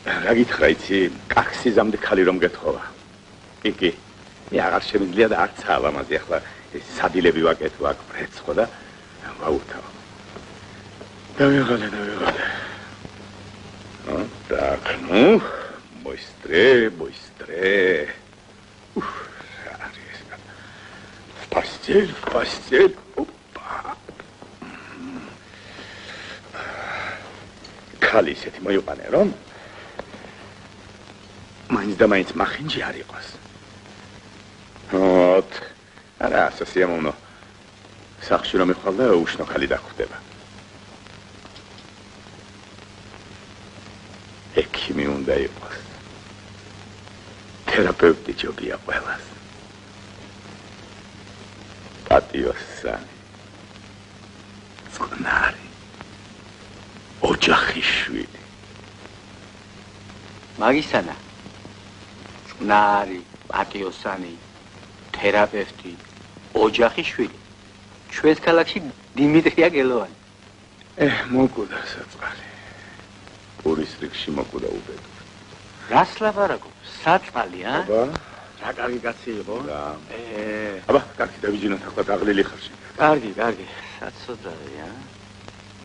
რა გითხრა იცი? კაქსიზამდე ხალი რომ გეთხოვა. კი. მე აღარ შემიძლია და არც ალამაზი ახლა ეს სადილები ვაკეთო აქ ბრეცხო და ვაუთავ. დავიღალე. Так, ну, быстрее. В постель. Опа. Кали ისეთი მოიყვანე, რომ მაინც და მაინც მახინჯი არ იყოს. Вот. არა, სასიამოვნო. სახში რომ ეხვალ და უშნო ხალი დახვდება. ექიმი უნდა იყოს. თერაპევტი ჯობია ყველას. პატიოსანი. წყნარი. ოჯახიშვილი. მაგისანა. წყნარი, პატიოსანი, თერაპევტი, ოჯახიშვილი. ჩვენს ქალაქში დიმიტრია გელოვანი. მოკვდა საწყალი. პურის რიგში მოკვდა უბედური. რას ლაპარაკობ? საწყალი, ა? აბა, რა კარგი კაცი იყო? და. აბა, კარგი დავიჯინოთ ახლა დაღლილი ხარში. კარგი. საცოდავი, ა?